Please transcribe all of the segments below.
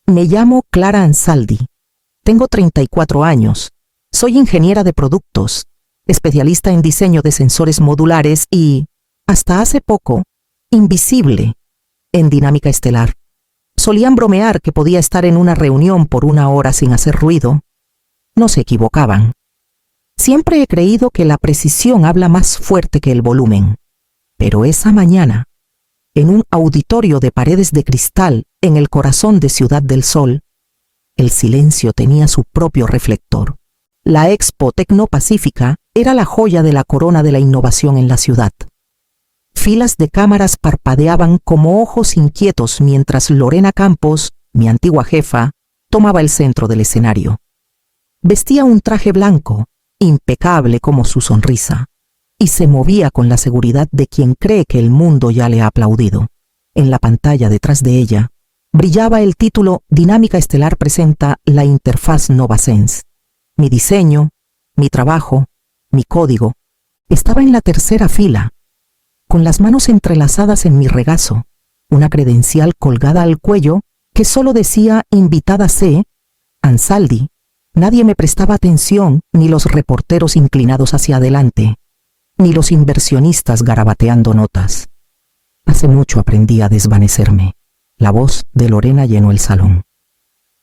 Me llamo Clara Ansaldi. Tengo 34 años. Soy ingeniera de productos, especialista en diseño de sensores modulares y, hasta hace poco, invisible en dinámica estelar. Solían bromear que podía estar en una reunión por 1 hora sin hacer ruido. No se equivocaban. Siempre he creído que la precisión habla más fuerte que el volumen. Pero esa mañana, en un auditorio de paredes de cristal en el corazón de Ciudad del Sol, el silencio tenía su propio reflector. La Expo Tecnopacífica era la joya de la corona de la innovación en la ciudad. Filas de cámaras parpadeaban como ojos inquietos mientras Lorena Campos, mi antigua jefa, tomaba el centro del escenario. Vestía un traje blanco, impecable como su sonrisa, y se movía con la seguridad de quien cree que el mundo ya le ha aplaudido. En la pantalla detrás de ella brillaba el título Dinámica Estelar presenta la interfaz NovaSense. Mi diseño, mi trabajo, mi código, estaba en la tercera fila, con las manos entrelazadas en mi regazo, una credencial colgada al cuello que solo decía Invitada C, Ansaldi. Nadie me prestaba atención, ni los reporteros inclinados hacia adelante, ni los inversionistas garabateando notas. Hace mucho aprendí a desvanecerme. La voz de Lorena llenó el salón.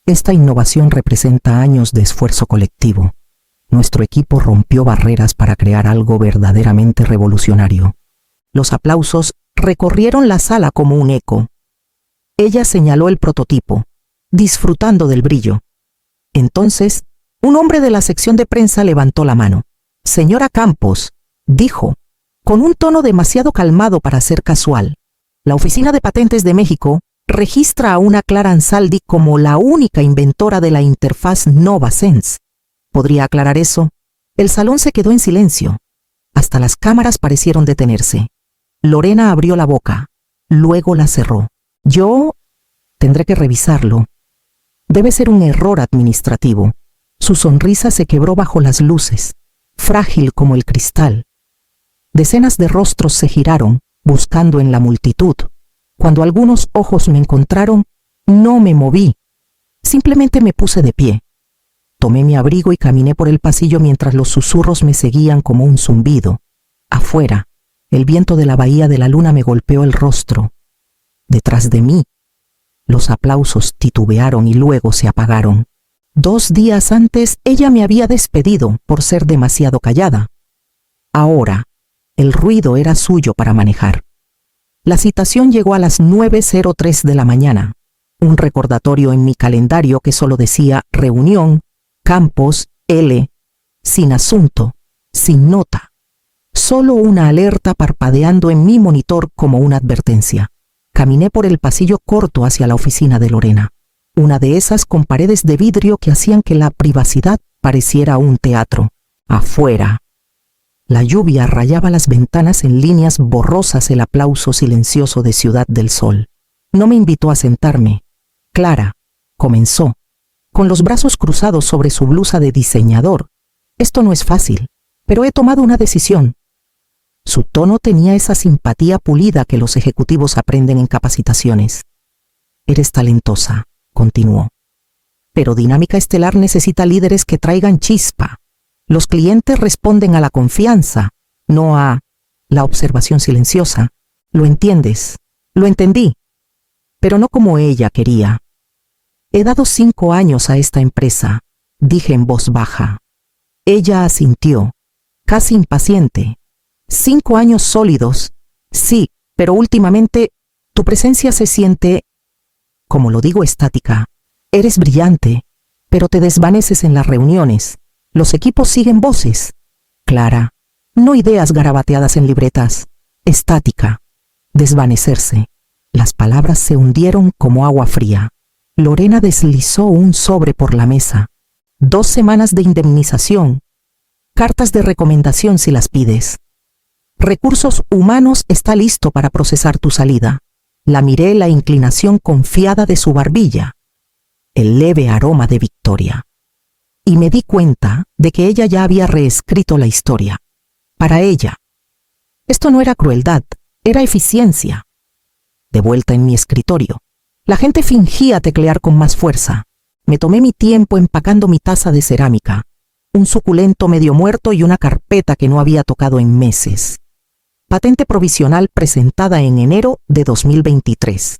Esta innovación representa años de esfuerzo colectivo. Nuestro equipo rompió barreras para crear algo verdaderamente revolucionario. Los aplausos recorrieron la sala como un eco. Ella señaló el prototipo, disfrutando del brillo. Entonces, un hombre de la sección de prensa levantó la mano. «Señora Campos», dijo, con un tono demasiado calmado para ser casual, «la Oficina de Patentes de México registra a una Clara Ansaldi como la única inventora de la interfaz NovaSense. ¿Podría aclarar eso?» El salón se quedó en silencio. Hasta las cámaras parecieron detenerse. Lorena abrió la boca, luego la cerró. «Yo tendré que revisarlo. Debe ser un error administrativo». Su sonrisa se quebró bajo las luces, frágil como el cristal. Decenas de rostros se giraron, buscando en la multitud. Cuando algunos ojos me encontraron, no me moví. Simplemente me puse de pie. Tomé mi abrigo y caminé por el pasillo mientras los susurros me seguían como un zumbido. Afuera, el viento de la bahía de la luna me golpeó el rostro. Detrás de mí, los aplausos titubearon y luego se apagaron. 2 días antes, ella me había despedido por ser demasiado callada. Ahora, el ruido era suyo para manejar. La citación llegó a las 9:03 de la mañana. Un recordatorio en mi calendario que solo decía reunión, Campos, L, sin asunto, sin nota. Solo una alerta parpadeando en mi monitor como una advertencia. Caminé por el pasillo corto hacia la oficina de Lorena. Una de esas con paredes de vidrio que hacían que la privacidad pareciera un teatro. Afuera, la lluvia rayaba las ventanas en líneas borrosas el aplauso silencioso de Ciudad del Sol. No me invitó a sentarme. Clara, comenzó, con los brazos cruzados sobre su blusa de diseñador. Esto no es fácil, pero he tomado una decisión. Su tono tenía esa simpatía pulida que los ejecutivos aprenden en capacitaciones. Eres talentosa, continuó. Pero Dinámica Estelar necesita líderes que traigan chispa. Los clientes responden a la confianza, no a la observación silenciosa. ¿Lo entiendes? Lo entendí, pero no como ella quería. He dado 5 años a esta empresa, dije en voz baja. Ella asintió, casi impaciente. 5 años sólidos, sí, pero últimamente tu presencia se siente, como lo digo, estática. Eres brillante, pero te desvaneces en las reuniones. Los equipos siguen voces. Clara, no ideas garabateadas en libretas. Estática. Desvanecerse. Las palabras se hundieron como agua fría. Lorena deslizó un sobre por la mesa. 2 semanas de indemnización. Cartas de recomendación si las pides. Recursos Humanos está listo para procesar tu salida. La miré la inclinación confiada de su barbilla. El leve aroma de victoria. Y me di cuenta de que ella ya había reescrito la historia. Para ella. Esto no era crueldad, era eficiencia. De vuelta en mi escritorio, La gente fingía teclear con más fuerza. Me tomé mi tiempo empacando mi taza de cerámica, un suculento medio muerto y una carpeta que no había tocado en meses. Patente provisional presentada en enero de 2023.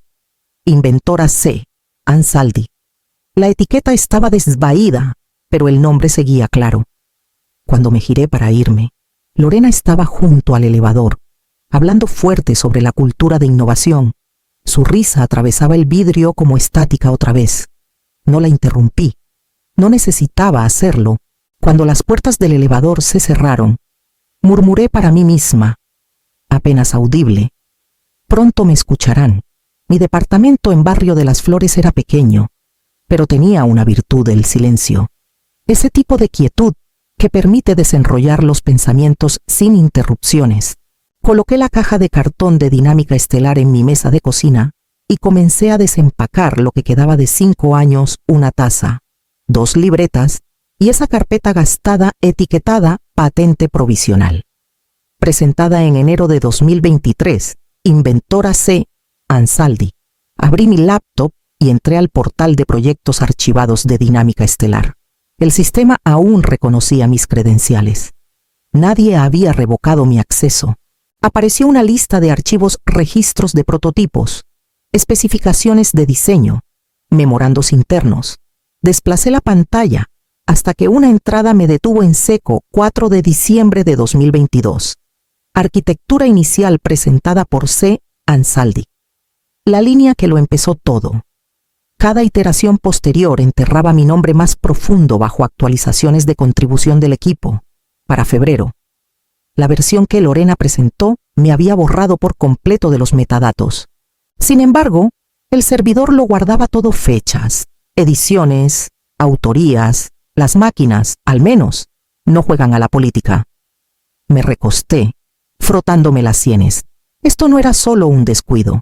Inventora C. Ansaldi. La etiqueta estaba desvaída, pero el nombre seguía claro. Cuando me giré para irme, Lorena estaba junto al elevador, hablando fuerte sobre la cultura de innovación. Su risa atravesaba el vidrio como estática otra vez. No la interrumpí. No necesitaba hacerlo. Cuando las puertas del elevador se cerraron, murmuré para mí misma, apenas audible: pronto me escucharán. Mi departamento en Barrio de las Flores era pequeño, pero tenía una virtud: el silencio. Ese tipo de quietud que permite desenrollar los pensamientos sin interrupciones. Coloqué la caja de cartón de Dinámica Estelar en mi mesa de cocina y comencé a desempacar lo que quedaba de 5 años: una taza, 2 libretas y esa carpeta gastada etiquetada Patente Provisional. Presentada en enero de 2023, Inventora C. Ansaldi. Abrí mi laptop y entré al portal de proyectos archivados de Dinámica Estelar. El sistema aún reconocía mis credenciales. Nadie había revocado mi acceso. Apareció una lista de archivos: registros de prototipos, especificaciones de diseño, memorandos internos. Desplacé la pantalla hasta que una entrada me detuvo en seco: 4 de diciembre de 2022. Arquitectura inicial presentada por C. Ansaldi. La línea que lo empezó todo. Cada iteración posterior enterraba mi nombre más profundo bajo actualizaciones de contribución del equipo. Para febrero, la versión que Lorena presentó me había borrado por completo de los metadatos. Sin embargo, el servidor lo guardaba todo: fechas, ediciones, autorías. Las máquinas, al menos, no juegan a la política. Me recosté, frotándome las sienes. Esto no era solo un descuido.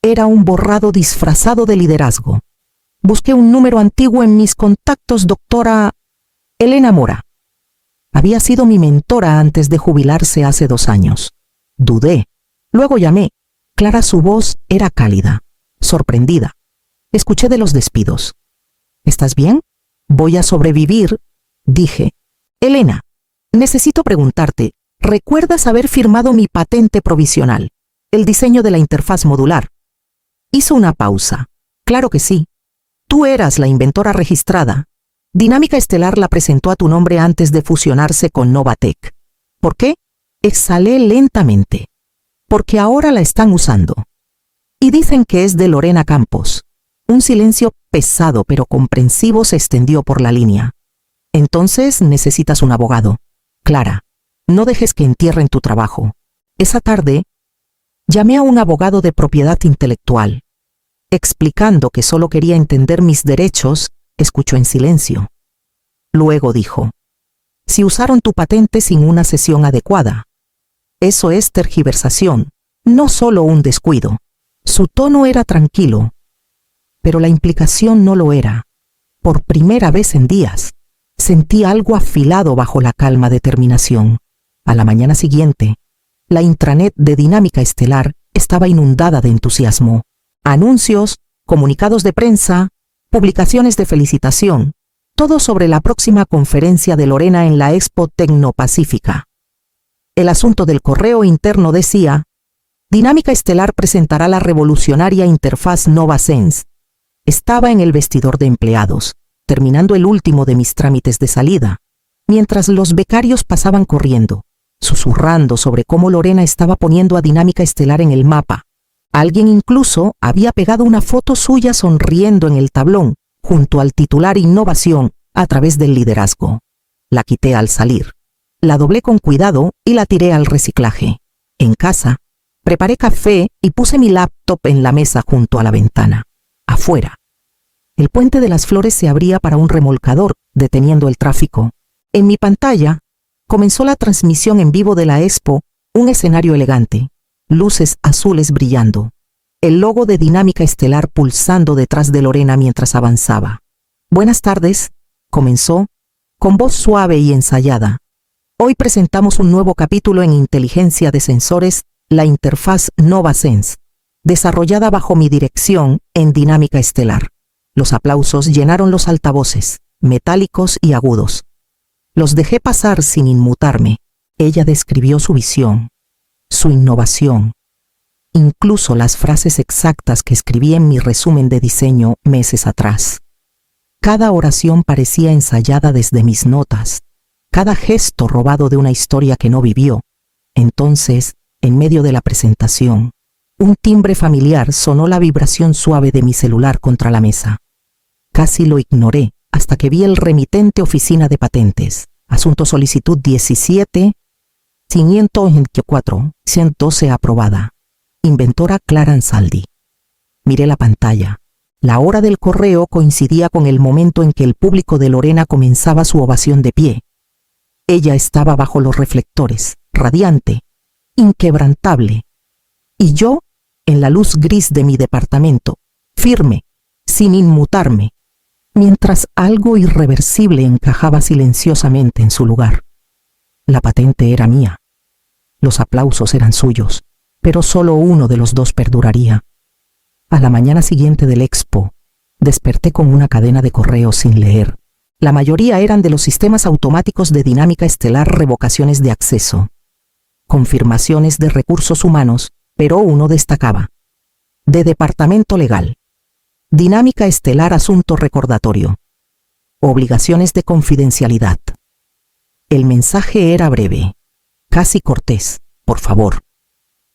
Era un borrado disfrazado de liderazgo. Busqué un número antiguo en mis contactos: doctora Elena Mora. Había sido mi mentora antes de jubilarse hace 2 años. Dudé. Luego llamé. Clara, su voz era cálida, sorprendida. Escuché de los despidos. ¿Estás bien? Voy a sobrevivir, dije. Elena, necesito preguntarte, ¿recuerdas haber firmado mi patente provisional, el diseño de la interfaz modular? Hizo una pausa. Claro que sí. Tú eras la inventora registrada. Dinámica Estelar la presentó a tu nombre antes de fusionarse con Novatec. ¿Por qué? Exhalé lentamente. Porque ahora la están usando. Y dicen que es de Lorena Campos. Un silencio pesado pero comprensivo se extendió por la línea. Entonces necesitas un abogado. Clara, no dejes que entierren tu trabajo. Esa tarde, llamé a un abogado de propiedad intelectual. Explicando que solo quería entender mis derechos, escuchó en silencio. Luego dijo: si usaron tu patente sin una cesión adecuada. Eso es tergiversación, no solo un descuido. Su tono era tranquilo, pero la implicación no lo era. Por primera vez en días, sentí algo afilado bajo la calma determinación. A la mañana siguiente, la intranet de Dinámica Estelar estaba inundada de entusiasmo. Anuncios, comunicados de prensa, publicaciones de felicitación, todo sobre la próxima conferencia de Lorena en la Expo Tecnopacífica. El asunto del correo interno decía: Dinámica Estelar presentará la revolucionaria interfaz NovaSense. Estaba en el vestidor de empleados, terminando el último de mis trámites de salida, mientras los becarios pasaban corriendo, susurrando sobre cómo Lorena estaba poniendo a Dinámica Estelar en el mapa. Alguien incluso había pegado una foto suya sonriendo en el tablón, junto al titular Innovación a través del liderazgo. La quité al salir. La doblé con cuidado y la tiré al reciclaje. En casa, preparé café y puse mi laptop en la mesa junto a la ventana. Afuera, el puente de las Flores se abría para un remolcador, deteniendo el tráfico. En mi pantalla, comenzó la transmisión en vivo de la Expo, un escenario elegante, luces azules brillando, el logo de Dinámica Estelar pulsando detrás de Lorena mientras avanzaba. Buenas tardes, comenzó, con voz suave y ensayada. Hoy presentamos un nuevo capítulo en inteligencia de sensores, la interfaz NovaSense. desarrollada bajo mi dirección en Dinámica Estelar. Los aplausos llenaron los altavoces, metálicos y agudos. Los dejé pasar sin inmutarme. Ella describió su visión, su innovación, incluso las frases exactas que escribí en mi resumen de diseño meses atrás. Cada oración parecía ensayada desde mis notas, cada gesto robado de una historia que no vivió. Entonces, en medio de la presentación, un timbre familiar sonó la vibración suave de mi celular contra la mesa. Casi lo ignoré hasta que vi el remitente Oficina de Patentes. Asunto solicitud 17-524-112 aprobada. Inventora Clara Ansaldi. Miré la pantalla. La hora del correo coincidía con el momento en que el público de Lorena comenzaba su ovación de pie. Ella estaba bajo los reflectores, radiante, inquebrantable. Y yo, en la luz gris de mi departamento, firme, sin inmutarme, mientras algo irreversible encajaba silenciosamente en su lugar. La patente era mía. Los aplausos eran suyos, pero solo uno de los dos perduraría. A la mañana siguiente del Expo, desperté con una cadena de correos sin leer. La mayoría eran de los sistemas automáticos de Dinámica Estelar, revocaciones de acceso, confirmaciones de recursos humanos, pero uno destacaba. De Departamento Legal. Dinámica Estelar, asunto recordatorio. Obligaciones de confidencialidad. El mensaje era breve, casi cortés. Por favor,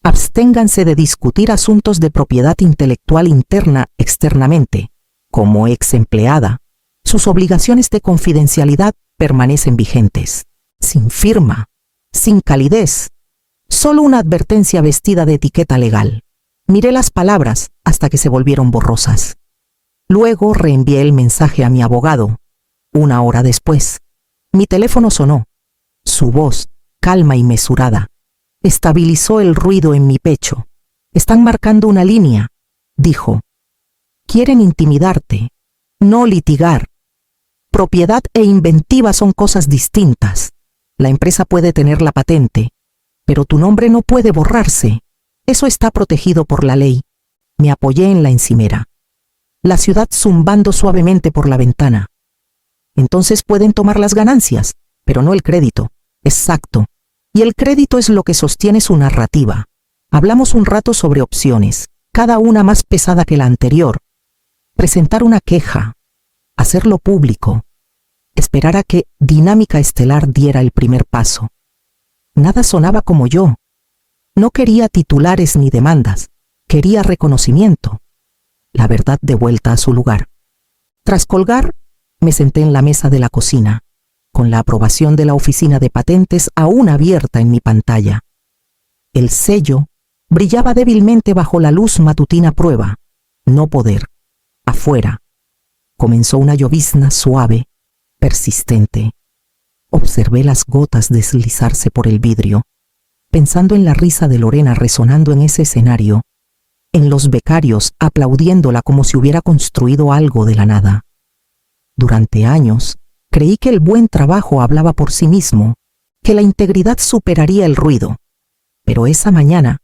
absténganse de discutir asuntos de propiedad intelectual interna externamente. Como ex empleada, sus obligaciones de confidencialidad permanecen vigentes. Sin firma, sin calidez, solo una advertencia vestida de etiqueta legal. Miré las palabras hasta que se volvieron borrosas. Luego reenvié el mensaje a mi abogado. Una hora después, mi teléfono sonó. Su voz, calma y mesurada, estabilizó el ruido en mi pecho. Están marcando una línea, dijo. Quieren intimidarte, no litigar. Propiedad e inventiva son cosas distintas. La empresa puede tener la patente, pero tu nombre no puede borrarse. Eso está protegido por la ley. Me apoyé en la encimera. La ciudad zumbando suavemente por la ventana. Entonces pueden tomar las ganancias, pero no el crédito. Exacto. Y el crédito es lo que sostiene su narrativa. Hablamos un rato sobre opciones, cada una más pesada que la anterior. Presentar una queja, hacerlo público, esperar a que Dinámica Estelar diera el primer paso. Nada sonaba como yo. No quería titulares ni demandas, quería reconocimiento. La verdad de vuelta a su lugar. Tras colgar, me senté en la mesa de la cocina, con la aprobación de la Oficina de Patentes aún abierta en mi pantalla. El sello brillaba débilmente bajo la luz matutina prueba. No poder. Afuera. Comenzó una llovizna suave, persistente. Observé las gotas deslizarse por el vidrio, pensando en la risa de Lorena resonando en ese escenario, en los becarios aplaudiéndola como si hubiera construido algo de la nada. Durante años, creí que el buen trabajo hablaba por sí mismo, que la integridad superaría el ruido. Pero esa mañana,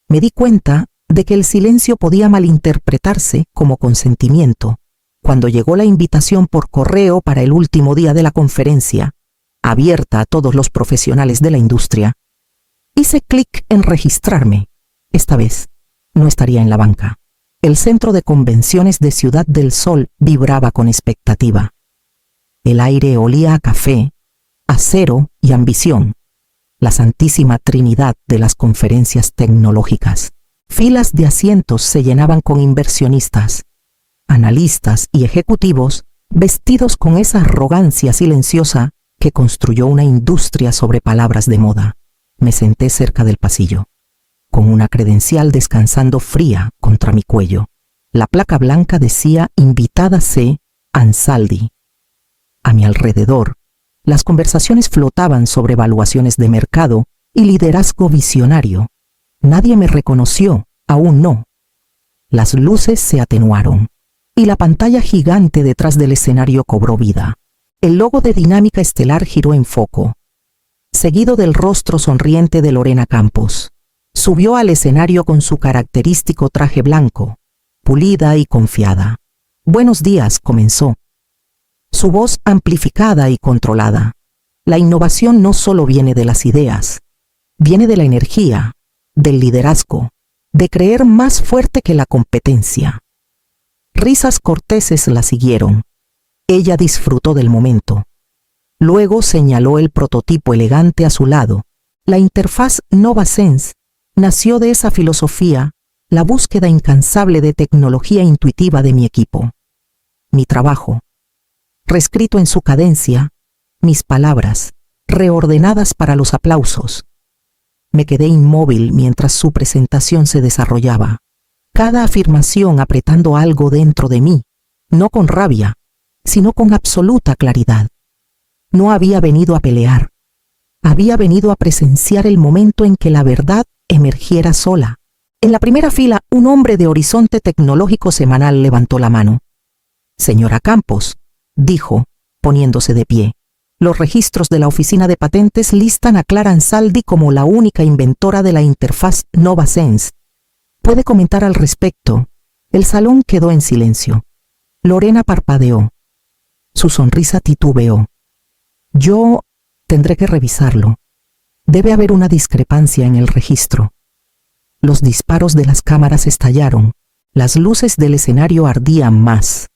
me di cuenta de que el silencio podía malinterpretarse como consentimiento. Cuando llegó la invitación por correo para el último día de la conferencia, abierta a todos los profesionales de la industria, hice clic en registrarme. Esta vez, no estaría en la banca. El centro de convenciones de Ciudad del Sol vibraba con expectativa. El aire olía a café, acero y ambición. La santísima trinidad de las conferencias tecnológicas. Filas de asientos se llenaban con inversionistas, analistas y ejecutivos vestidos con esa arrogancia silenciosa que construyó una industria sobre palabras de moda. Me senté cerca del pasillo, con una credencial descansando fría contra mi cuello. La placa blanca decía Invitada C. Ansaldi. A mi alrededor, las conversaciones flotaban sobre evaluaciones de mercado y liderazgo visionario. Nadie me reconoció, aún no. Las luces se atenuaron y la pantalla gigante detrás del escenario cobró vida. El logo de Dinámica Estelar giró en foco, seguido del rostro sonriente de Lorena Campos. Subió al escenario con su característico traje blanco, pulida y confiada. «Buenos días», comenzó. Su voz amplificada y controlada. La innovación no solo viene de las ideas, viene de la energía, del liderazgo, de creer más fuerte que la competencia. Risas corteses la siguieron. Ella disfrutó del momento. Luego señaló el prototipo elegante a su lado. La interfaz NovaSense nació de esa filosofía, la búsqueda incansable de tecnología intuitiva de mi equipo. Mi trabajo, reescrito en su cadencia, mis palabras, reordenadas para los aplausos. Me quedé inmóvil mientras su presentación se desarrollaba, cada afirmación apretando algo dentro de mí, no con rabia, sino con absoluta claridad. No había venido a pelear, había venido a presenciar el momento en que la verdad emergiera sola. En la primera fila, un hombre de Horizonte Tecnológico Semanal levantó la mano. «Señora Campos», dijo, poniéndose de pie, «los registros de la Oficina de Patentes listan a Clara Ansaldi como la única inventora de la interfaz NovaSense. ¿Puede comentar al respecto?» El salón quedó en silencio. Lorena parpadeó. Su sonrisa titubeó. «Yo tendré que revisarlo. Debe haber una discrepancia en el registro». Los disparos de las cámaras estallaron. Las luces del escenario ardían más,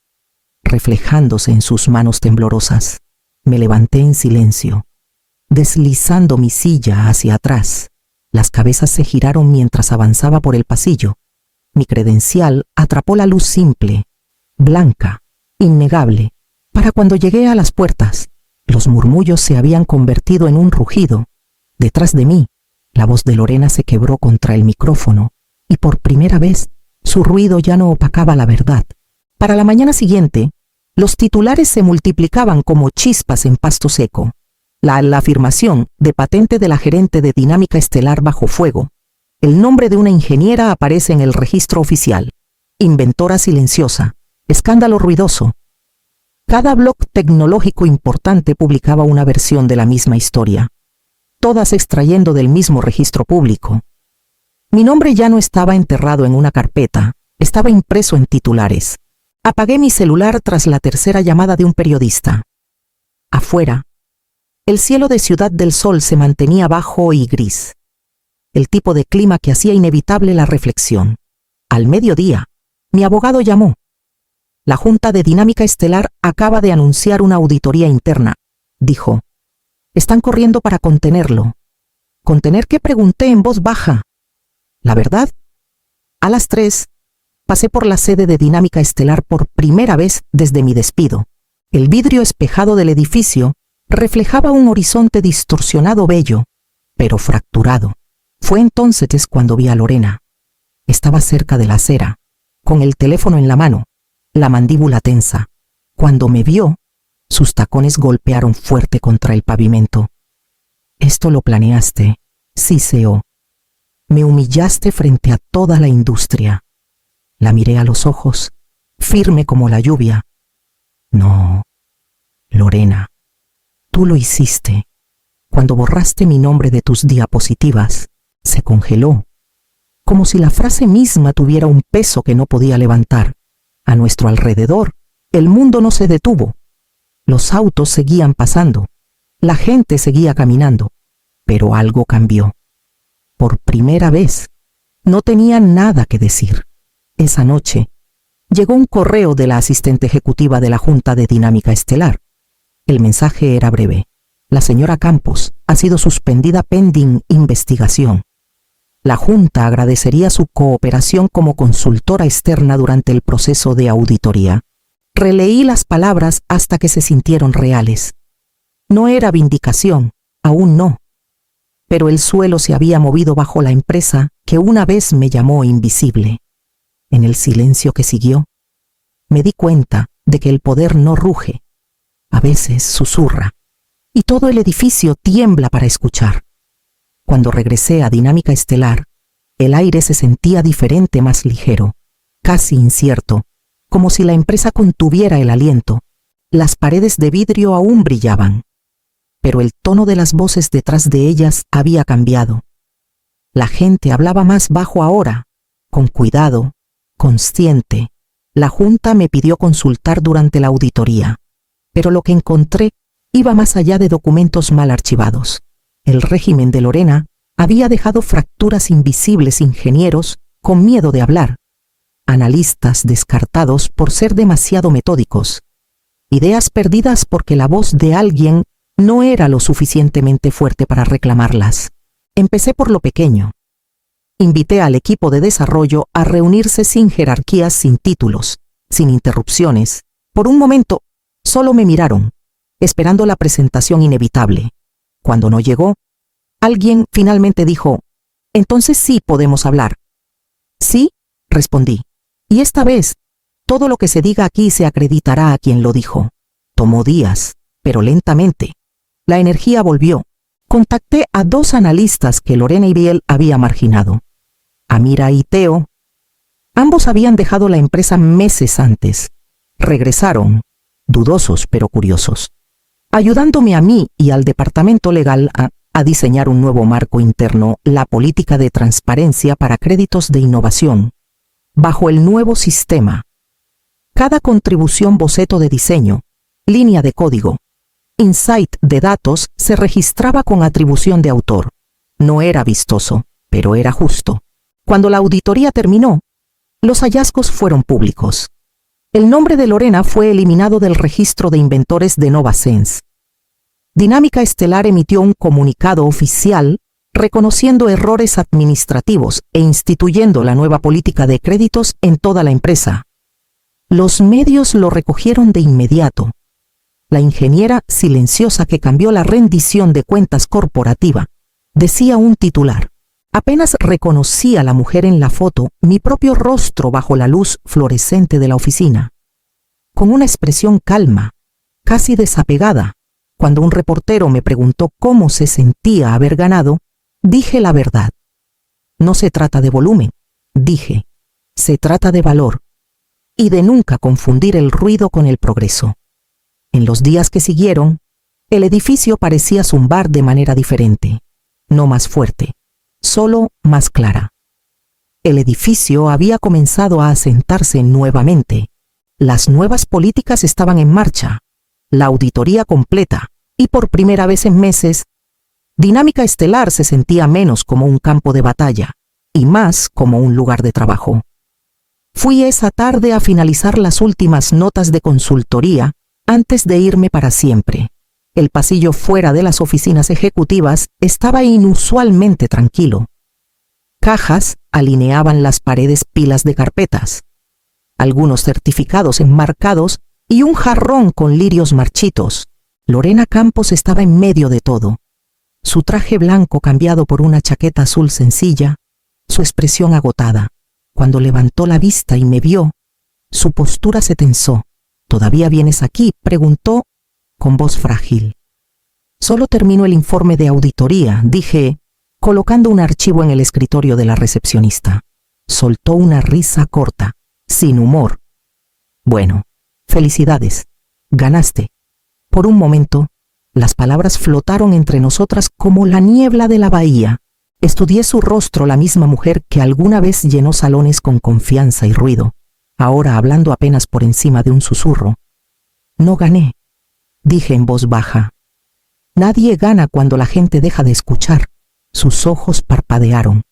reflejándose en sus manos temblorosas. Me levanté en silencio, deslizando mi silla hacia atrás. Las cabezas se giraron mientras avanzaba por el pasillo. Mi credencial atrapó la luz simple, blanca, innegable. Para cuando llegué a las puertas, los murmullos se habían convertido en un rugido. Detrás de mí, la voz de Lorena se quebró contra el micrófono, y por primera vez, su ruido ya no opacaba la verdad. Para la mañana siguiente, los titulares se multiplicaban como chispas en pasto seco. La afirmación de patente de la gerente de dinámica estelar bajo fuego. El nombre de una ingeniera aparece en el registro oficial. Inventora silenciosa. Escándalo ruidoso. Cada blog tecnológico importante publicaba una versión de la misma historia, todas extrayendo del mismo registro público. Mi nombre ya no estaba enterrado en una carpeta, estaba impreso en titulares. Apagué mi celular tras la tercera llamada de un periodista. Afuera, el cielo de Ciudad del Sol se mantenía bajo y gris, el tipo de clima que hacía inevitable la reflexión. Al mediodía, mi abogado llamó. La Junta de Dinámica Estelar acaba de anunciar una auditoría interna, dijo. Están corriendo para contenerlo. ¿Contener qué?, pregunté en voz baja. ¿La verdad? A las 3, pasé por la sede de Dinámica Estelar por primera vez desde mi despido. El vidrio espejado del edificio reflejaba un horizonte distorsionado bello, pero fracturado. Fue entonces cuando vi a Lorena. Estaba cerca de la acera, con el teléfono en la mano, la mandíbula tensa. Cuando me vio, sus tacones golpearon fuerte contra el pavimento. «Esto lo planeaste», siseó. «Me humillaste frente a toda la industria». La miré a los ojos, firme como la lluvia. «No, Lorena, tú lo hiciste. Cuando borraste mi nombre de tus diapositivas, se congeló, como si la frase misma tuviera un peso que no podía levantar. A nuestro alrededor, el mundo no se detuvo. Los autos seguían pasando, la gente seguía caminando, pero algo cambió. Por primera vez, no tenía nada que decir. Esa noche, llegó un correo de la asistente ejecutiva de la Junta de Dinámica Estelar. El mensaje era breve. La señora Campos ha sido suspendida pending investigación. La Junta agradecería su cooperación como consultora externa durante el proceso de auditoría. Releí las palabras hasta que se sintieron reales. No era vindicación, aún no. Pero el suelo se había movido bajo la empresa que una vez me llamó invisible. En el silencio que siguió, me di cuenta de que el poder no ruge, a veces susurra, y todo el edificio tiembla para escuchar. Cuando regresé a Dinámica Estelar, el aire se sentía diferente, más ligero, casi incierto, como si la empresa contuviera el aliento. Las paredes de vidrio aún brillaban, pero el tono de las voces detrás de ellas había cambiado. La gente hablaba más bajo ahora, con cuidado, consciente. La Junta me pidió consultar durante la auditoría, pero lo que encontré iba más allá de documentos mal archivados. El régimen de Lorena había dejado fracturas invisibles ingenieros con miedo de hablar, analistas descartados por ser demasiado metódicos, ideas perdidas porque la voz de alguien no era lo suficientemente fuerte para reclamarlas. Empecé por lo pequeño. Invité al equipo de desarrollo a reunirse sin jerarquías, sin títulos, sin interrupciones. Por un momento, solo me miraron, esperando la presentación inevitable. Cuando no llegó, alguien finalmente dijo, «Entonces sí podemos hablar». «Sí», respondí, «y esta vez, todo lo que se diga aquí se acreditará a quien lo dijo». Tomó días, pero lentamente. La energía volvió. Contacté a 2 analistas que Lorena y Biel había marginado. Amira y Teo. Ambos habían dejado la empresa meses antes. Regresaron, dudosos pero curiosos, ayudándome a mí y al departamento legal a diseñar un nuevo marco interno, la política de transparencia para créditos de innovación, bajo el nuevo sistema. Cada contribución, boceto de diseño, línea de código, insight de datos se registraba con atribución de autor. No era vistoso, pero era justo. Cuando la auditoría terminó, los hallazgos fueron públicos. El nombre de Lorena fue eliminado del registro de inventores de NovaSense. Dinámica Estelar emitió un comunicado oficial reconociendo errores administrativos e instituyendo la nueva política de créditos en toda la empresa. Los medios lo recogieron de inmediato. La ingeniera silenciosa que cambió la rendición de cuentas corporativa, decía un titular. Apenas reconocí a la mujer en la foto, mi propio rostro bajo la luz fluorescente de la oficina. Con una expresión calma, casi desapegada, cuando un reportero me preguntó cómo se sentía haber ganado, dije la verdad. No se trata de volumen, dije, se trata de valor y de nunca confundir el ruido con el progreso. En los días que siguieron, el edificio parecía zumbar de manera diferente, no más fuerte, solo más clara. El edificio había comenzado a asentarse nuevamente. Las nuevas políticas estaban en marcha, la auditoría completa, y por primera vez en meses, Dinámica Estelar se sentía menos como un campo de batalla y más como un lugar de trabajo. Fui esa tarde a finalizar las últimas notas de consultoría antes de irme para siempre. El pasillo fuera de las oficinas ejecutivas estaba inusualmente tranquilo. Cajas alineaban las paredes, pilas de carpetas, algunos certificados enmarcados y un jarrón con lirios marchitos. Lorena Campos estaba en medio de todo. Su traje blanco cambiado por una chaqueta azul sencilla, su expresión agotada. Cuando levantó la vista y me vio, su postura se tensó. «¿Todavía vienes aquí?», preguntó con voz frágil. «Solo termino el informe de auditoría», dije, colocando un archivo en el escritorio de la recepcionista. Soltó una risa corta, sin humor. «Bueno, felicidades, ganaste». Por un momento, las palabras flotaron entre nosotras como la niebla de la bahía. Estudié su rostro, la misma mujer que alguna vez llenó salones con confianza y ruido, ahora hablando apenas por encima de un susurro. «No gané», dije en voz baja. «Nadie gana cuando la gente deja de escuchar». Sus ojos parpadearon,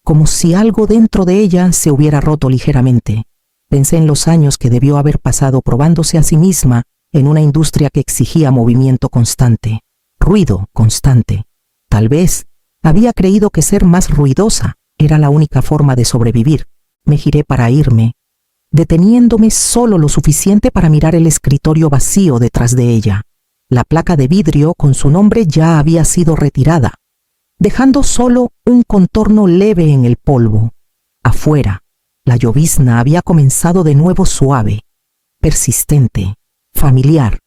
como si algo dentro de ella se hubiera roto ligeramente. Pensé en los años que debió haber pasado probándose a sí misma en una industria que exigía movimiento constante, ruido constante. Tal vez había creído que ser más ruidosa era la única forma de sobrevivir. Me giré para irme, deteniéndome solo lo suficiente para mirar el escritorio vacío detrás de ella. La placa de vidrio con su nombre ya había sido retirada, dejando solo un contorno leve en el polvo. Afuera, la llovizna había comenzado de nuevo suave, persistente, familiar.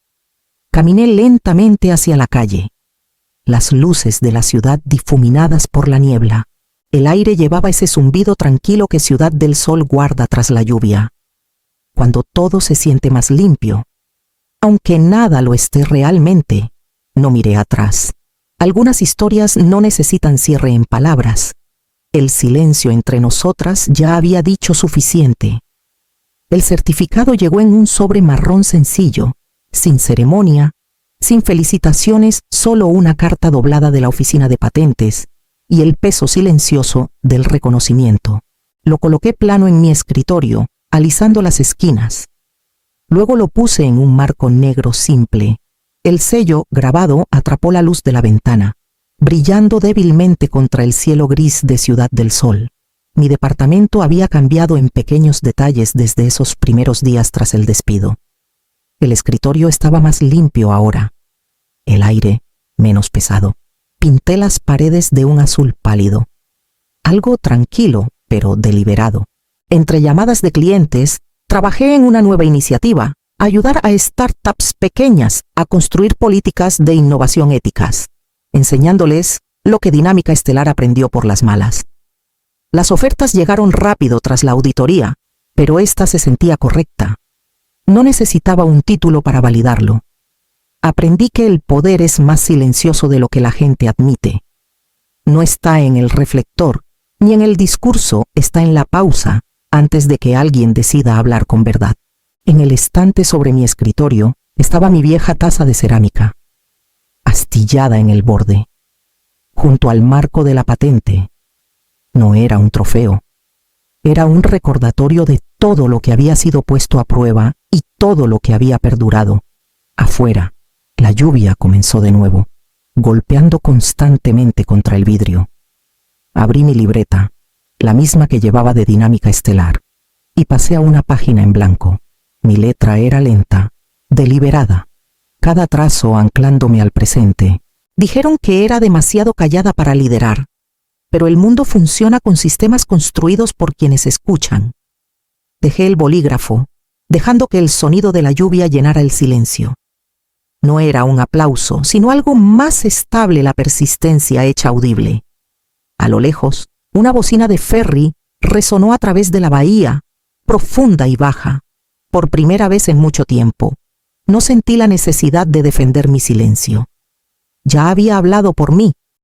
Caminé lentamente hacia la calle. Las luces de la ciudad difuminadas por la niebla. El aire llevaba ese zumbido tranquilo que Ciudad del Sol guarda tras la lluvia. Cuando todo se siente más limpio, aunque nada lo esté realmente, no miré atrás. Algunas historias no necesitan cierre en palabras. El silencio entre nosotras ya había dicho suficiente. El certificado llegó en un sobre marrón sencillo, sin ceremonia, sin felicitaciones, solo una carta doblada de la oficina de patentes y el peso silencioso del reconocimiento. Lo coloqué plano en mi escritorio, alisando las esquinas. Luego lo puse en un marco negro simple. El sello grabado atrapó la luz de la ventana, brillando débilmente contra el cielo gris de Ciudad del Sol. Mi departamento había cambiado en pequeños detalles desde esos primeros días tras el despido. El escritorio estaba más limpio ahora, el aire menos pesado. Pinté las paredes de un azul pálido, algo tranquilo pero deliberado. Entre llamadas de clientes, trabajé en una nueva iniciativa, ayudar a startups pequeñas a construir políticas de innovación éticas, enseñándoles lo que Dinámica Estelar aprendió por las malas. Las ofertas llegaron rápido tras la auditoría, pero esta se sentía correcta. No necesitaba un título para validarlo. Aprendí que el poder es más silencioso de lo que la gente admite. No está en el reflector, ni en el discurso, está en la pausa, antes de que alguien decida hablar con verdad. En el estante sobre mi escritorio estaba mi vieja taza de cerámica, astillada en el borde, junto al marco de la patente. No era un trofeo, era un recordatorio de todo lo que había sido puesto a prueba y todo lo que había perdurado. Afuera, la lluvia comenzó de nuevo, golpeando constantemente contra el vidrio. Abrí mi libreta, la misma que llevaba de Dinámica Estelar, y pasé a una página en blanco. Mi letra era lenta, deliberada, cada trazo anclándome al presente. Dijeron que era demasiado callada para liderar, pero el mundo funciona con sistemas construidos por quienes escuchan. Dejé el bolígrafo, dejando que el sonido de la lluvia llenara el silencio. No era un aplauso, sino algo más estable, la persistencia hecha audible. A lo lejos, una bocina de ferry resonó a través de la bahía, profunda y baja. Por primera vez en mucho tiempo, no sentí la necesidad de defender mi silencio. Ya había hablado por mí,